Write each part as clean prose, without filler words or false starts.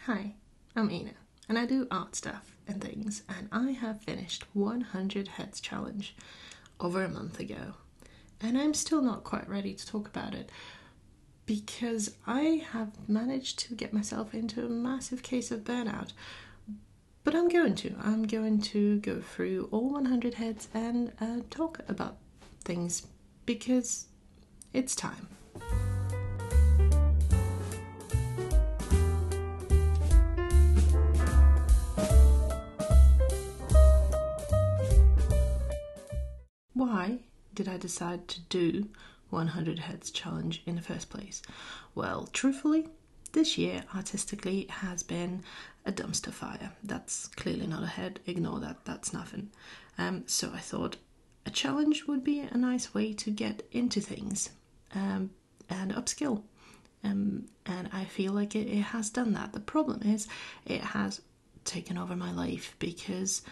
Hi, I'm Ina, and I do art stuff and things, and I have finished 100 Heads Challenge over a month ago, and I'm still not quite ready to talk about it because I have managed to get myself into a massive case of burnout. But I'm going to go through all 100 heads and talk about things because it's time. Why did I decide to do 100 Heads Challenge in the first place? Well, truthfully, this year artistically has been a dumpster fire. That's clearly not a head, ignore that, that's nothing. So I thought a challenge would be a nice way to get into things and upskill. And I feel like it has done that. The problem is it has taken over my life because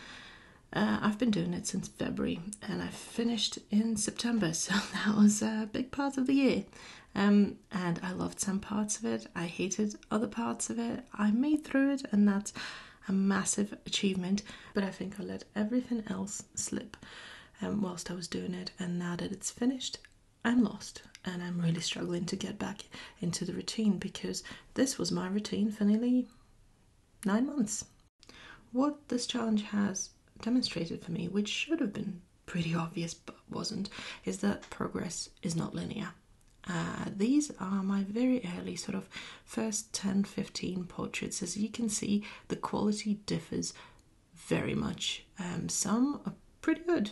I've been doing it since February and I finished in September, so that was a big part of the year. And I loved some parts of it, I hated other parts of it. I made through it and that's a massive achievement, but I think I let everything else slip whilst I was doing it, and now that it's finished, I'm lost and I'm really struggling to get back into the routine because this was my routine for nearly 9 months. What this challenge has demonstrated for me, which should have been pretty obvious but wasn't, is that progress is not linear. These are my very early sort of first 10-15 portraits. As you can see, the quality differs very much. Some are pretty good,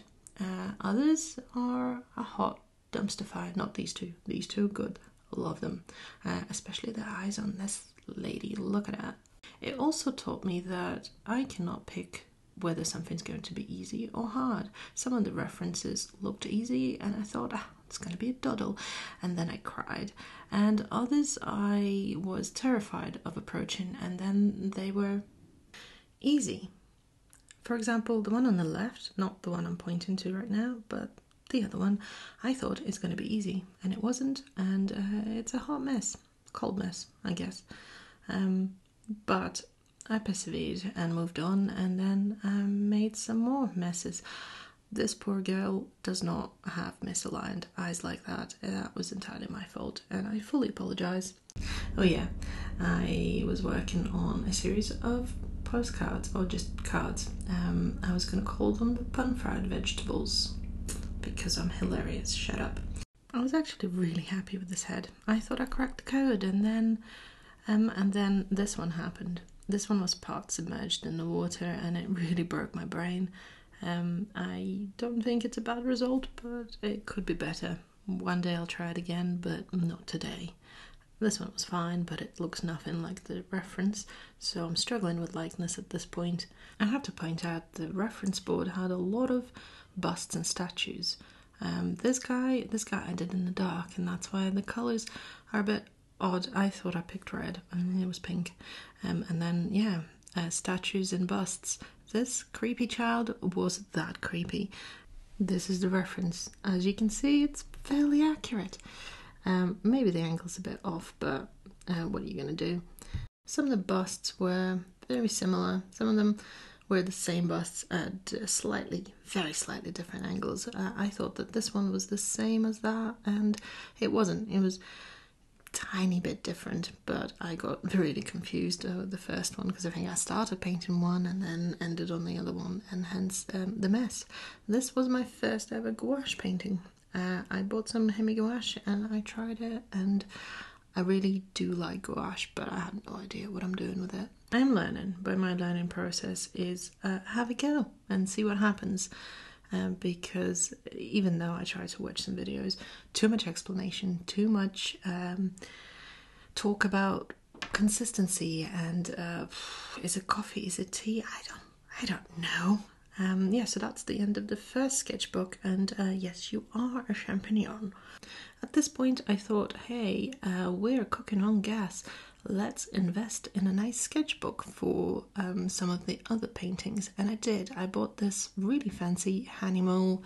others are a hot dumpster fire. Not these two. These two are good. I love them, especially the eyes on this lady. Look at that. It also taught me that I cannot pick whether something's going to be easy or hard. Some of the references looked easy and I thought, it's going to be a doddle, and then I cried. And others I was terrified of approaching and then they were easy. For example, the one on the left, not the one I'm pointing to right now, but the other one, I thought is going to be easy and it wasn't, and it's a hot mess, cold mess, I guess. But I persevered and moved on and then made some more messes. This poor girl does not have misaligned eyes like that. That was entirely my fault and I fully apologise. Oh yeah, I was working on a series of postcards, or just cards. I was going to call them the pan-fried vegetables because I'm hilarious, shut up. I was actually really happy with this head. I thought I cracked the code, and then this one happened. This one was part submerged in the water and it really broke my brain. I don't think it's a bad result, but it could be better. One day I'll try it again, but not today. This one was fine, but it looks nothing like the reference, so I'm struggling with likeness at this point. I have to point out the reference board had a lot of busts and statues. This guy I did in the dark, and that's why the colours are a bit odd. I thought I picked red and it was pink. And then statues and busts. This creepy child was that creepy. This is the reference. As you can see, it's fairly accurate. Maybe the angle's a bit off, but what are you going to do? Some of the busts were very similar. Some of them were the same busts at very slightly different angles. I thought that this one was the same as that, and it wasn't. It was tiny bit different, but I got really confused with the first one because I think I started painting one and then ended on the other one, and hence the mess. This was my first ever gouache painting. I bought some hemi gouache and I tried it, and I really do like gouache, but I have no idea what I'm doing with it. I'm learning, but my learning process is have a go and see what happens. Because even though I try to watch some videos, too much explanation, too much talk about consistency and is it coffee, is it tea? I don't know. So that's the end of the first sketchbook, and yes, you are a champignon. At this point I thought, hey, we're cooking on gas. Let's invest in a nice sketchbook for some of the other paintings. And I did. I bought this really fancy Hanimal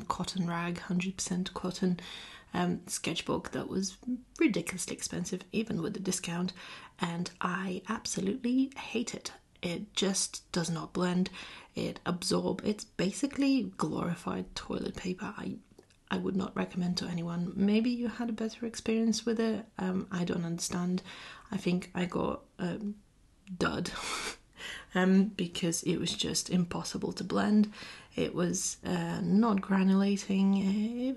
cotton rag, 100% cotton, sketchbook that was ridiculously expensive, even with the discount, and I absolutely hate it. It just does not blend. It absorbs. It's basically glorified toilet paper. I would not recommend to anyone. Maybe you had a better experience with it. I don't understand. I think I got dud because it was just impossible to blend. It was not granulating.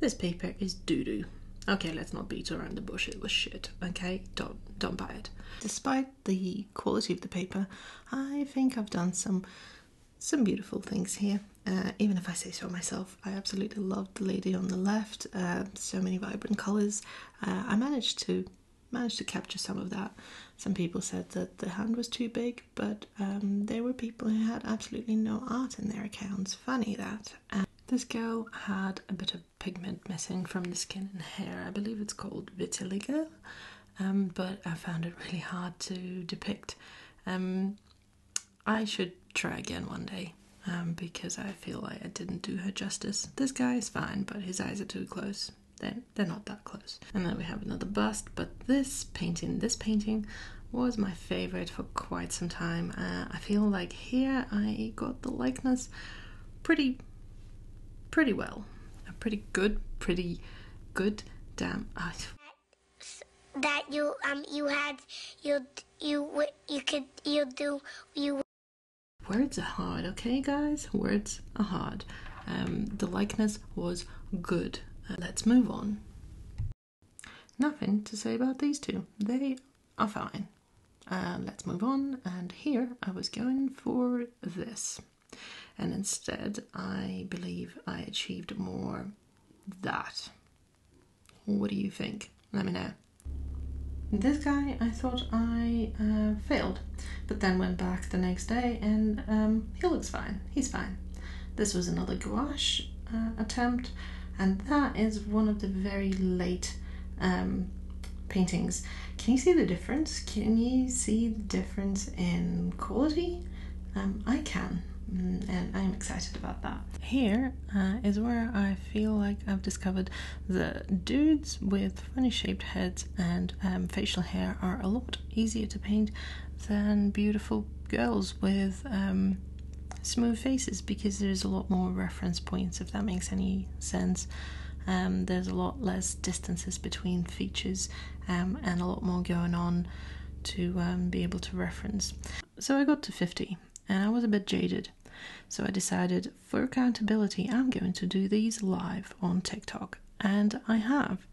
This paper is doo-doo. Okay, let's not beat around the bush. It was shit. Okay, don't buy it. Despite the quality of the paper, I think I've done some beautiful things here. Even if I say so myself, I absolutely loved the lady on the left. So many vibrant colours. I managed to capture some of that. Some people said that the hand was too big, but there were people who had absolutely no art in their accounts. Funny that. This girl had a bit of pigment missing from the skin and hair. I believe it's called vitiligo, but I found it really hard to depict. I should try again one day, because I feel like I didn't do her justice. This guy is fine, but his eyes are too close. They're not that close. And then we have another bust, but this painting was my favorite for quite some time. I feel like here I got the likeness pretty well. Pretty good. Damn. That you do. Words are hard, okay, guys? Words are hard. The likeness was good. Let's move on. Nothing to say about these two. They are fine. Let's move on. And here I was going for this. And instead, I believe I achieved more that. What do you think? Let me know. This guy, I thought I failed, but then went back the next day and he looks fine. He's fine. This was another gouache attempt, and that is one of the very late paintings. Can you see the difference? Can you see the difference in quality? I can. And I'm excited about that. Here is where I feel like I've discovered the dudes with funny shaped heads and facial hair are a lot easier to paint than beautiful girls with smooth faces, because there's a lot more reference points, if that makes any sense. There's a lot less distances between features and a lot more going on to be able to reference. So I got to 50 and I was a bit jaded. So I decided, for accountability, I'm going to do these live on TikTok. And I have.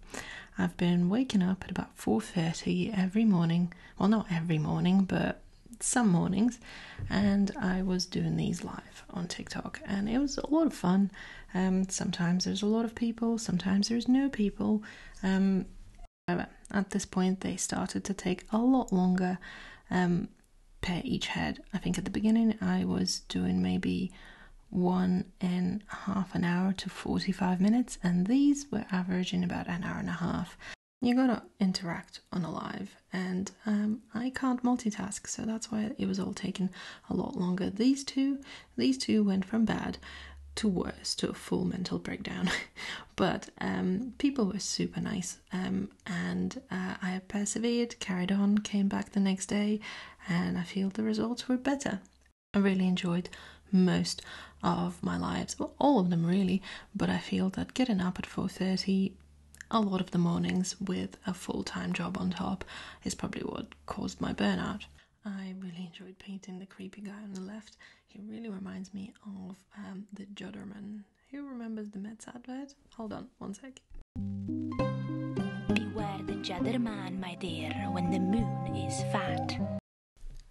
I've been waking up at about 4:30 every morning. Well, not every morning, but some mornings. And I was doing these live on TikTok. And it was a lot of fun. Sometimes there's a lot of people. Sometimes there's no people. However, at this point, they started to take a lot longer per each head. I think at the beginning I was doing maybe 1.5 hour to 45 minutes, and these were averaging about an hour and a half. You gotta interact on a live, and I can't multitask, so that's why it was all taking a lot longer. These two went from bad to worse, to a full mental breakdown. But people were super nice, and I persevered, carried on, came back the next day, and I feel the results were better. I really enjoyed most of my lives, well, all of them really, but I feel that getting up at 4:30 a lot of the mornings with a full-time job on top is probably what caused my burnout. I really enjoyed painting the creepy guy on the left. He really reminds me of the Judderman. Who remembers the Mets advert? Hold on, one sec. Beware the Judderman, my dear, when the moon is fat.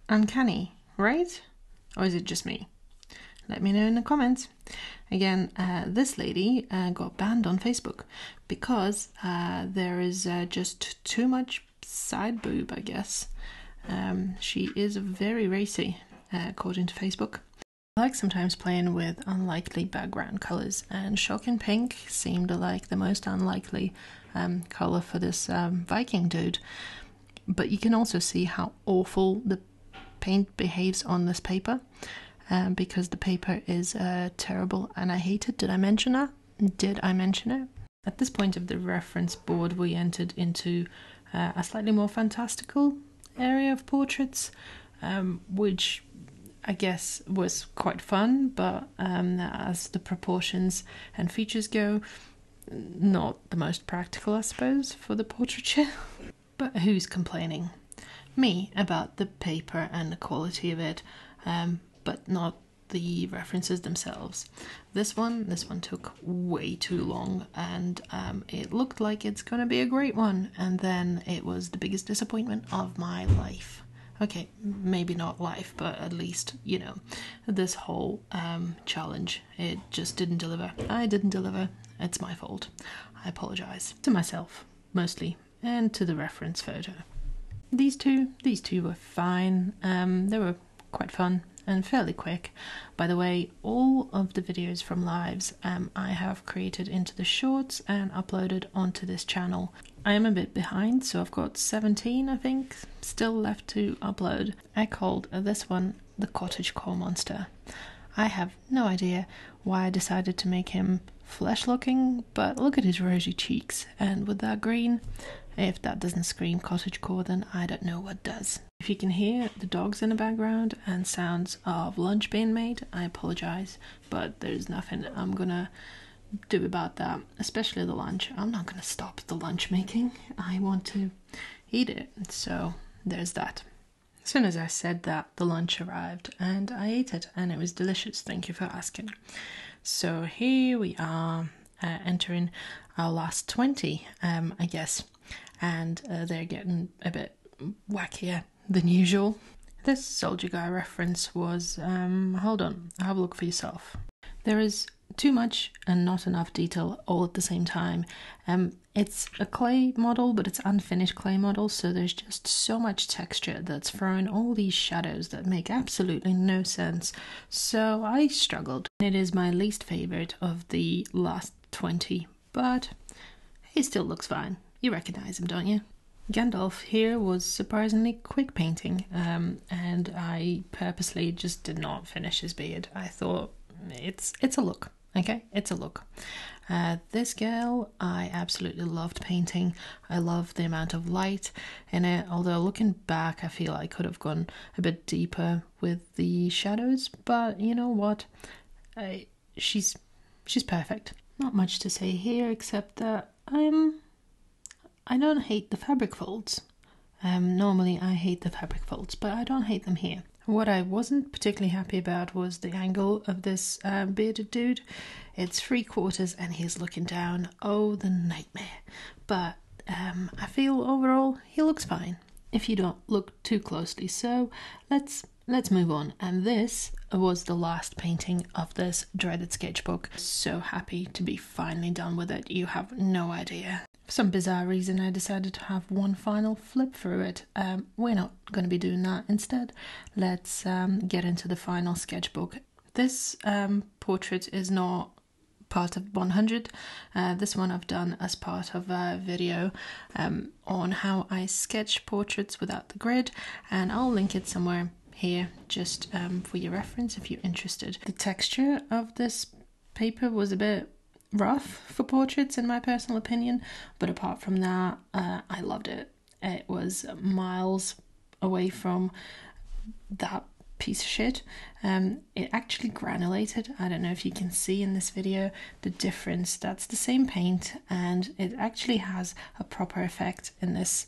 Uncanny, right? Or is it just me? Let me know in the comments. Again, this lady got banned on Facebook because there is just too much side boob, I guess. She is very racy, according to Facebook. I like sometimes playing with unlikely background colours, and Shocking Pink seemed like the most unlikely colour for this Viking dude. But you can also see how awful the paint behaves on this paper, because the paper is terrible and I hate it. Did I mention that? Did I mention it? At this point of the reference board, we entered into a slightly more fantastical area of portraits, which I guess was quite fun, but as the proportions and features go, not the most practical, I suppose, for the portraiture. But who's complaining? Me about the paper and the quality of it, but not the references themselves. This one took way too long, and it looked like it's gonna be a great one, and then it was the biggest disappointment of my life. Okay, maybe not life, but at least, you know, this whole challenge, it just didn't deliver. I didn't deliver. It's my fault. I apologize to myself, mostly, and to the reference photo. These two were fine. They were quite fun and fairly quick. By the way, all of the videos from lives I have created into the shorts and uploaded onto this channel. I am a bit behind, so I've got 17, I think, still left to upload. I called this one the Cottagecore Monster. I have no idea why I decided to make him flesh looking, but look at his rosy cheeks, and with that green, if that doesn't scream cottagecore, then I don't know what does. If you can hear the dogs in the background and sounds of lunch being made, I apologise, but there's nothing I'm gonna do about that, especially the lunch. I'm not gonna stop the lunch making. I want to eat it, so there's that. As soon as I said that, the lunch arrived and I ate it, and it was delicious. Thank you for asking. So here we are, entering our last 20, I guess, and they're getting a bit wackier than usual. This Soldier Guy reference was, hold on, have a look for yourself. There is too much and not enough detail all at the same time. It's a clay model, but it's unfinished clay model, so there's just so much texture that's throwing all these shadows that make absolutely no sense. So I struggled. It is my least favourite of the last 20, but he still looks fine. You recognise him, don't you? Gandalf here was surprisingly quick painting, and I purposely just did not finish his beard. I thought it's a look. Okay, it's a look. This girl, I absolutely loved painting. I loved the amount of light in it, although looking back, I feel I could have gone a bit deeper with the shadows, but you know what? She's perfect. Not much to say here, except that I don't hate the fabric folds. Normally I hate the fabric folds, but I don't hate them here. What I wasn't particularly happy about was the angle of this bearded dude. It's 3/4 and he's looking down. Oh, the nightmare. But I feel overall he looks fine if you don't look too closely. So let's move on. And this was the last painting of this dreaded sketchbook. So happy to be finally done with it. You have no idea. For some bizarre reason, I decided to have one final flip through it. We're not going to be doing that. Instead, let's get into the final sketchbook. This portrait is not part of 100. This one I've done as part of a video on how I sketch portraits without the grid, and I'll link it somewhere here just for your reference if you're interested. The texture of this paper was a bit rough for portraits in my personal opinion, but apart from that, I loved it. It was miles away from that piece of shit. It actually granulated. I don't know if you can see in this video the difference. That's the same paint, and it actually has a proper effect in this,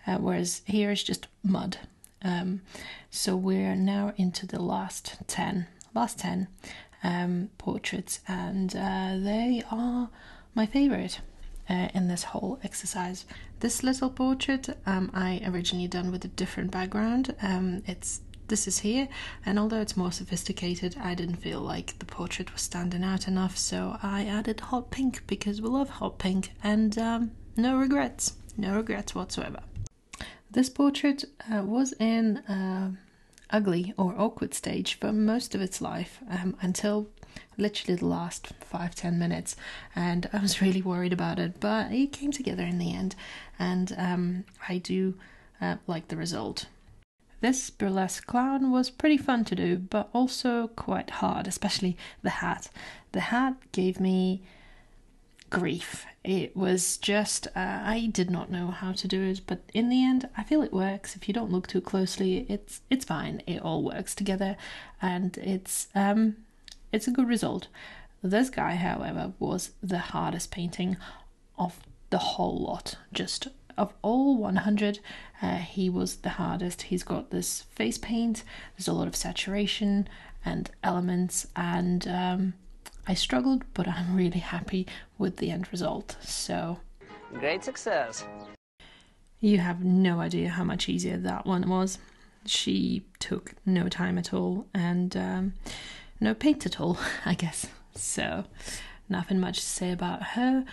whereas here is just mud. So we're now into the last 10 portraits, and they are my favorite in this whole exercise. This little portrait I originally done with a different background. This is here, and although it's more sophisticated, I didn't feel like the portrait was standing out enough, so I added hot pink because we love hot pink, and no regrets whatsoever. This portrait was in ugly or awkward stage for most of its life, until literally the last 5-10 minutes, and I was really worried about it, but it came together in the end, and I do like the result. This burlesque clown was pretty fun to do, but also quite hard, especially the hat. The hat gave me grief. It was just, I did not know how to do it, but in the end, I feel it works. If you don't look too closely, it's fine. It all works together, and it's a good result. This guy, however, was the hardest painting of the whole lot. Just of all 100, he was the hardest. He's got this face paint, there's a lot of saturation and elements, and I struggled, but I'm really happy with the end result. So, great success. You have no idea how much easier that one was. She took no time at all, and no paint at all, I guess. So, nothing much to say about her.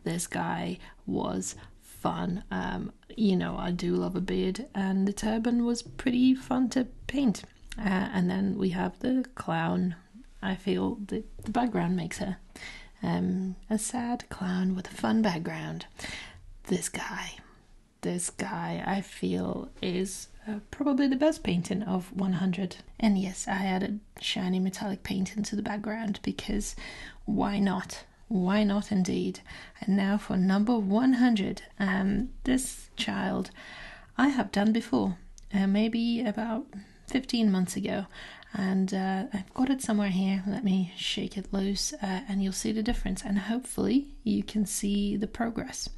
This guy was fun. I do love a beard, and the turban was pretty fun to paint. And then we have the clown. I feel the background makes her a sad clown with a fun background. This guy, I feel, is probably the best painting of 100. And yes, I added shiny metallic paint into the background because why not? Why not indeed? And now for number 100. This child I have done before, maybe about 15 months ago. And I've got it somewhere here. Let me shake it loose and you'll see the difference. And hopefully you can see the progress.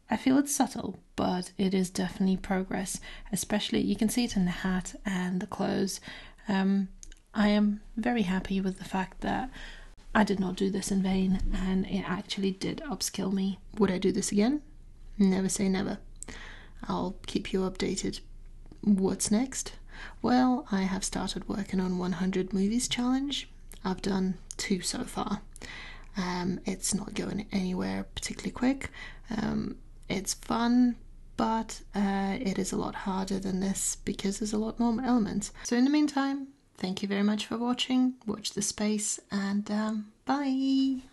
I feel it's subtle, but it is definitely progress. Especially, you can see it in the hat and the clothes. I am very happy with the fact that I did not do this in vain, and it actually did upskill me. Would I do this again? Never say never. I'll keep you updated. What's next? Well, I have started working on 100 movies challenge. I've done 2 so far. It's not going anywhere particularly quick. It's fun, but it is a lot harder than this because there's a lot more elements. So in the meantime, thank you very much for watching. Watch the space, and bye!